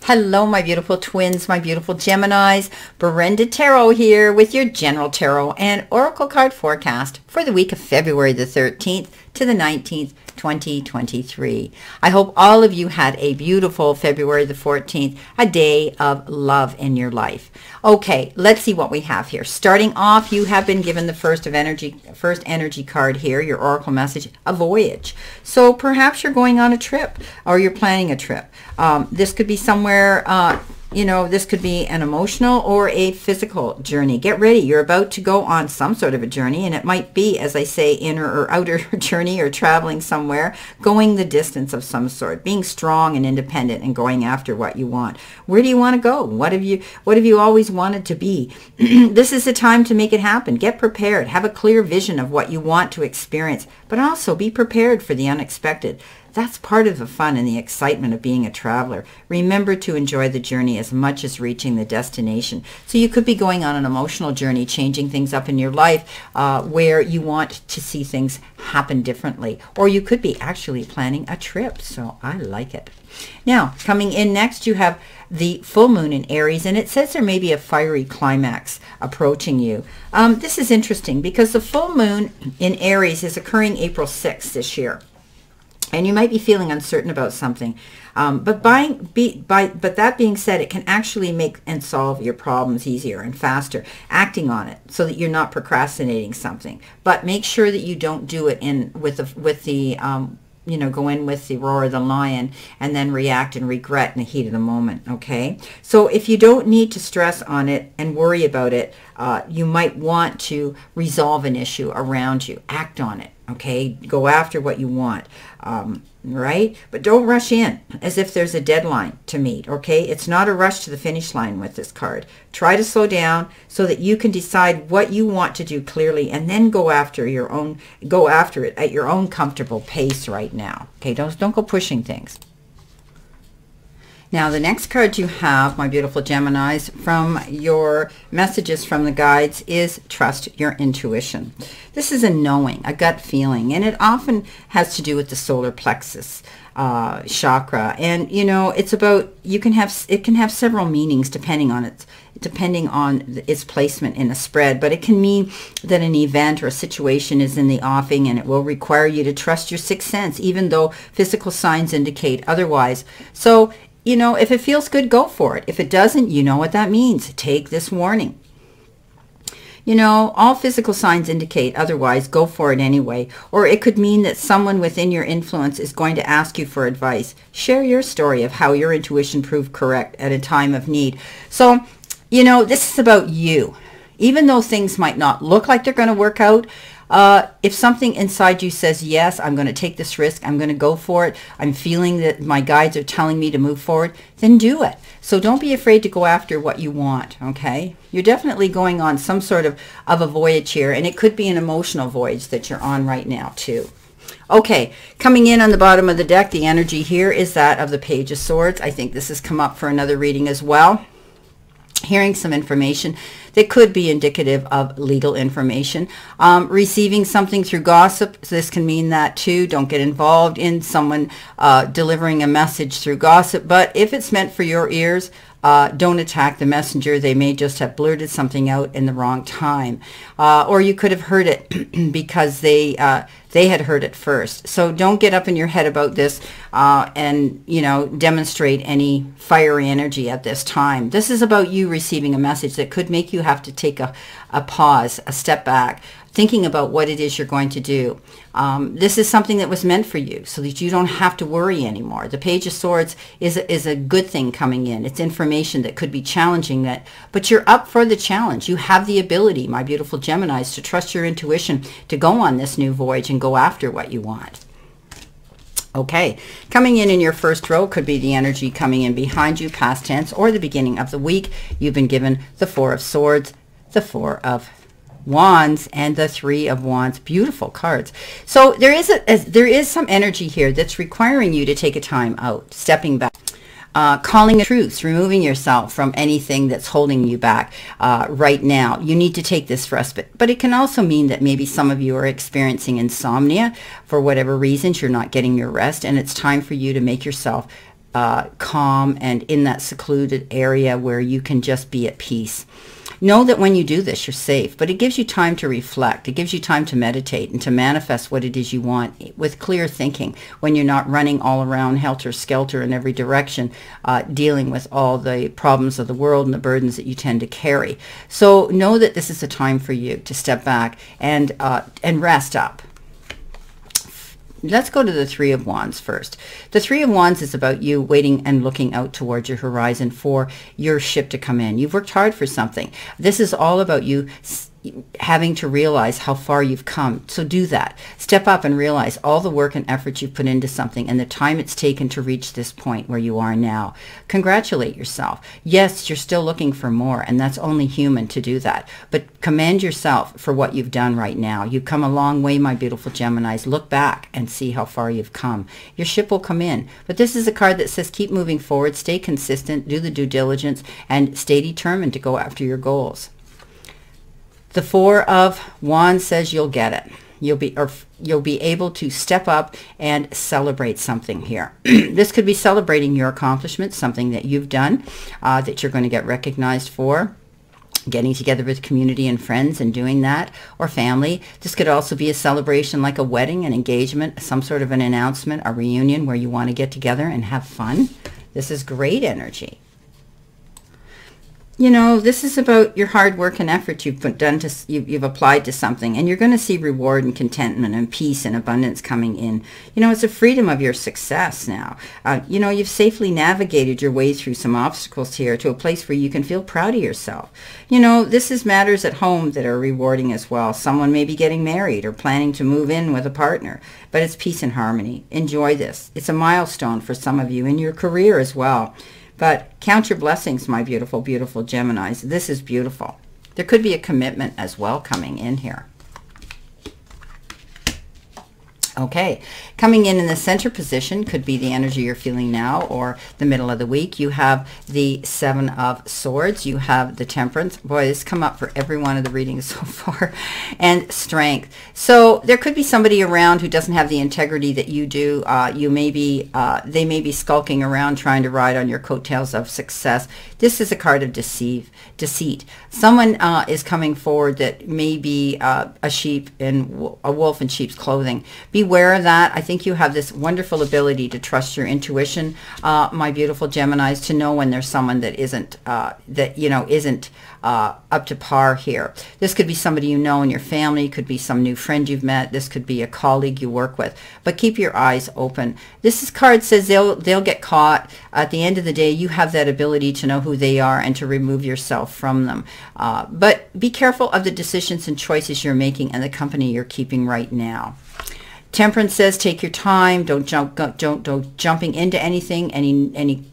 Hello, my beautiful twins, my beautiful Geminis. Brenda Tarot here with your General Tarot and Oracle card forecast for the week of February the 13th to the 19th, 2023. I hope all of you had a beautiful February the 14th, a day of love in your life. Okay, let's see what we have here. Starting off, you have been given the first energy card here, your Oracle message, a voyage. So perhaps you're going on a trip or you're planning a trip. This could be somewhere, this could be an emotional or a physical journey. Get ready. You're about to go on some sort of a journey, and it might be, as I say, inner or outer journey or traveling somewhere, going the distance of some sort, being strong and independent and going after what you want. Where do you want to go? What have you always wanted to be? This is the time to make it happen. Get prepared. Have a clear vision of what you want to experience, but also be prepared for the unexpected. That's part of the fun and the excitement of being a traveler. Remember to enjoy the journey as much as reaching the destination. So you could be going on an emotional journey, changing things up in your life where you want to see things happen differently. Or you could be actually planning a trip. So I like it. Now, coming in next, you have the full moon in Aries, and it says there may be a fiery climax approaching you. This is interesting because the full moon in Aries is occurring April 6th this year. And you might be feeling uncertain about something. But that being said, it can actually make and solve your problems easier and faster, acting on it so that you're not procrastinating something. But make sure that you don't do it go in with the roar of the lion and then react and regret in the heat of the moment, okay? So if you don't need to stress on it and worry about it, you might want to resolve an issue around you. Act on it, okay? Go after what you want, right? But don't rush in as if there's a deadline to meet, okay? It's not a rush to the finish line with this card. Try to slow down so that you can decide what you want to do clearly and then go after it at your own comfortable pace right now, okay? Don't go pushing things. Now, the next card you have, my beautiful Geminis, from your messages from the guides is trust your intuition. This is a knowing, a gut feeling, and it often has to do with the solar plexus chakra. And, it's about, it can have several meanings depending on its placement in a spread, but it can mean that an event or a situation is in the offing and it will require you to trust your sixth sense, even though physical signs indicate otherwise. So, if it feels good, go for it. If it doesn't, you know what that means. Take this warning. All physical signs indicate otherwise. Go for it anyway. Or it could mean that someone within your influence is going to ask you for advice. Share your story of how your intuition proved correct at a time of need. So, this is about you. Even though things might not look like they're going to work out, if something inside you says, yes, I'm going to take this risk, I'm going to go for it, I'm feeling that my guides are telling me to move forward, then do it. So don't be afraid to go after what you want, okay? You're definitely going on some sort of a voyage here, and it could be an emotional voyage that you're on right now too. Okay, coming in on the bottom of the deck, the energy here is that of the Page of Swords. I think this has come up for another reading as well. Hearing some information that could be indicative of legal information. Receiving something through gossip, this can mean that too. Don't get involved in someone delivering a message through gossip, but if it's meant for your ears, don't attack the messenger. They may just have blurted something out in the wrong time. Or you could have heard it because they had heard it first. So don't get up in your head about this and, demonstrate any fiery energy at this time. This is about you receiving a message that could make you have to take a pause, a step back, thinking about what it is you're going to do. This is something that was meant for you so that you don't have to worry anymore. The Page of Swords is a good thing coming in. It's information that could be challenging, but you're up for the challenge. You have the ability, my beautiful Geminis, to trust your intuition, to go on this new voyage and go after what you want. Okay, coming in your first row could be the energy coming in behind you, past tense, or the beginning of the week. You've been given the Four of Swords, the Four of Wands, and the Three of Wands. Beautiful cards. So there is some energy here that's requiring you to take a time out, stepping back. calling a truce, removing yourself from anything that's holding you back right now. You need to take this respite. But it can also mean that maybe some of you are experiencing insomnia for whatever reasons. You're not getting your rest, and it's time for you to make yourself calm and in that secluded area where you can just be at peace. Know that when you do this, you're safe, but it gives you time to reflect. It gives you time to meditate and to manifest what it is you want with clear thinking when you're not running all around helter-skelter in every direction, dealing with all the problems of the world and the burdens that you tend to carry. So know that this is a time for you to step back and rest up. Let's go to the Three of Wands first. The Three of Wands is about you waiting and looking out towards your horizon for your ship to come in. You've worked hard for something. This is all about you having to realize how far you've come. So do that. Step up and realize all the work and effort you've put into something and the time it's taken to reach this point where you are now. Congratulate yourself. Yes, you're still looking for more, and that's only human to do that. But commend yourself for what you've done right now. You've come a long way, my beautiful Geminis. Look back and see how far you've come. Your ship will come in. But this is a card that says keep moving forward, stay consistent, do the due diligence, and stay determined to go after your goals. The Four of Wands says you'll get it. You'll be able to step up and celebrate something here. This could be celebrating your accomplishments, something that you've done that you're going to get recognized for. Getting together with community and friends and doing that, or family. This could also be a celebration like a wedding, an engagement, some sort of an announcement, a reunion where you want to get together and have fun. This is great energy. You know, this is about your hard work and effort you've applied to something, and you're going to see reward and contentment and peace and abundance coming in. You know, it's a freedom of your success now. You know, you've safely navigated your way through some obstacles here to a place where you can feel proud of yourself. You know, this is matters at home that are rewarding as well. Someone may be getting married or planning to move in with a partner, but it's peace and harmony. Enjoy this. It's a milestone for some of you in your career as well. But count your blessings, my beautiful, beautiful Geminis. This is beautiful. There could be a commitment as well coming in here. Okay, coming in the center position could be the energy you're feeling now or the middle of the week. You have the Seven of Swords. You have the Temperance. Boy, this come up for every one of the readings so far. And Strength. So there could be somebody around who doesn't have the integrity that you do. They may be skulking around trying to ride on your coattails of success. This is a card of deceit. Someone is coming forward that may be a wolf in sheep's clothing. Beware of that. I think you have this wonderful ability to trust your intuition, my beautiful Geminis, to know when there's someone that isn't up to par here. This could be somebody you know in your family, could be some new friend you've met, this could be a colleague you work with, but keep your eyes open. This card says they'll get caught. At the end of the day, you have that ability to know who they are and to remove yourself from them. But be careful of the decisions and choices you're making and the company you're keeping right now. Temperance says take your time, don't jumping into anything, any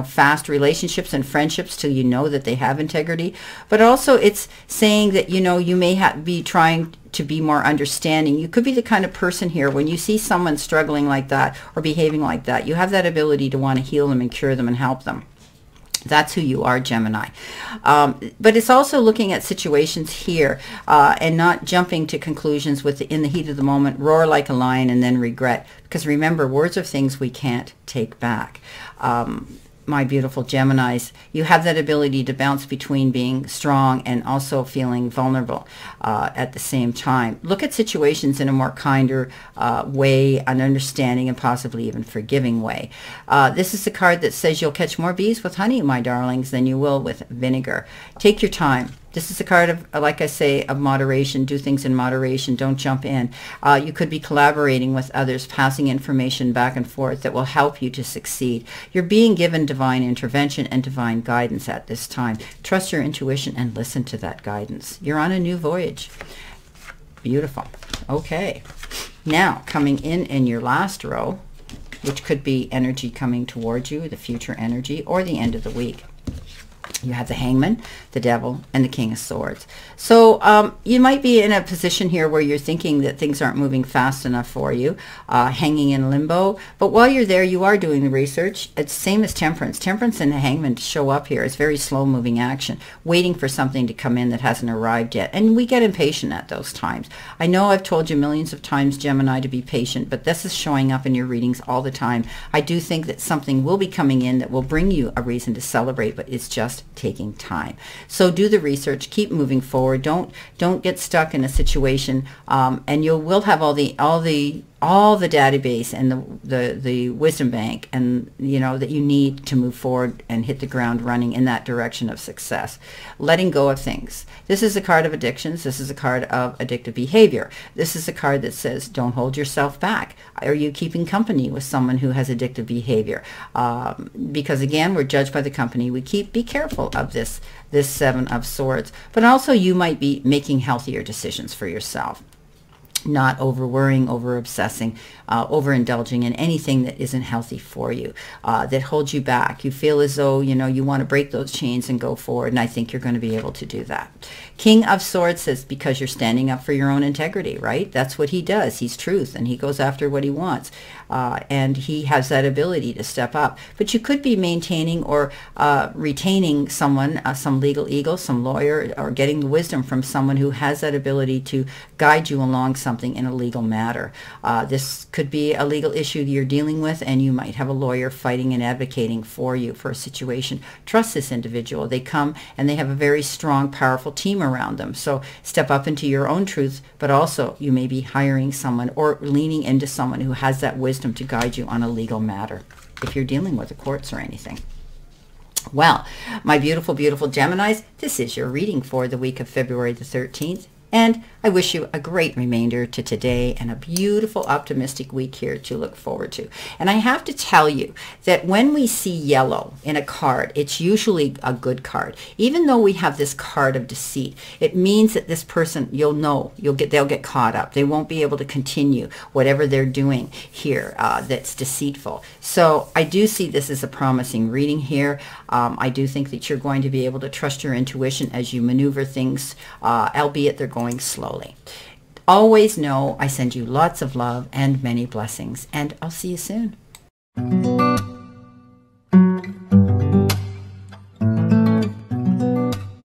fast relationships and friendships till you know that they have integrity. But also it's saying that you may be trying to be more understanding. You could be the kind of person here when you see someone struggling like that or behaving like that, you have that ability to want to heal them and cure them and help them. That's who you are, Gemini. But it's also looking at situations here and not jumping to conclusions in the heat of the moment, roar like a lion and then regret. Because remember, words are things we can't take back. My beautiful Geminis, you have that ability to bounce between being strong and also feeling vulnerable at the same time. Look at situations in a more kinder way, an understanding and possibly even forgiving way. This is a card that says you'll catch more bees with honey, my darlings, than you will with vinegar. Take your time. This is a card of, like I say, of moderation. Do things in moderation. Don't jump in. You could be collaborating with others, passing information back and forth that will help you to succeed. You're being given divine intervention and divine guidance at this time. Trust your intuition and listen to that guidance. You're on a new voyage. Beautiful. Okay. Now, coming in your last row, which could be energy coming towards you, the future energy, or the end of the week. You have the Hangman, the Devil, and the King of Swords. So you might be in a position here where you're thinking that things aren't moving fast enough for you, hanging in limbo. But while you're there, you are doing the research. It's the same as Temperance. Temperance and the Hangman show up here. It's very slow-moving action, waiting for something to come in that hasn't arrived yet. And we get impatient at those times. I know I've told you millions of times, Gemini, to be patient, but this is showing up in your readings all the time. I do think that something will be coming in that will bring you a reason to celebrate, but it's just taking time. So do the research, keep moving forward. Don't get stuck in a situation, and you will have all the database and the wisdom bank, and that you need to move forward and hit the ground running in that direction of success. Letting go of things. This is a card of addictions. This is a card of addictive behavior. This is a card that says don't hold yourself back. Are you keeping company with someone who has addictive behavior? Because again, we're judged by the company we keep. Be careful of this Seven of Swords. But also you might be making healthier decisions for yourself. Not over worrying, over obsessing, overindulging in anything that isn't healthy for you, that holds you back. You feel as though, you want to break those chains and go forward, and I think you're going to be able to do that. King of Swords says because you're standing up for your own integrity, right? That's what he does. He's truth, and he goes after what he wants, and he has that ability to step up. But you could be maintaining or retaining someone, some legal eagle, some lawyer, or getting the wisdom from someone who has that ability to guide you along something in a legal matter. This could be a legal issue you're dealing with, and you might have a lawyer fighting and advocating for you for a situation. Trust this individual. They come and they have a very strong, powerful team around them. So step up into your own truth, but also you may be hiring someone or leaning into someone who has that wisdom to guide you on a legal matter if you're dealing with the courts or anything. Well, my beautiful, beautiful Geminis, this is your reading for the week of February the 13th. And I wish you a great remainder to today and a beautiful, optimistic week here to look forward to. And I have to tell you that when we see yellow in a card, it's usually a good card. Even though we have this card of deceit, it means that this person, they'll get caught up. They won't be able to continue whatever they're doing here that's deceitful. So I do see this as a promising reading here. I do think that you're going to be able to trust your intuition as you maneuver things, albeit they're going slowly. Always know I send you lots of love and many blessings, and I'll see you soon.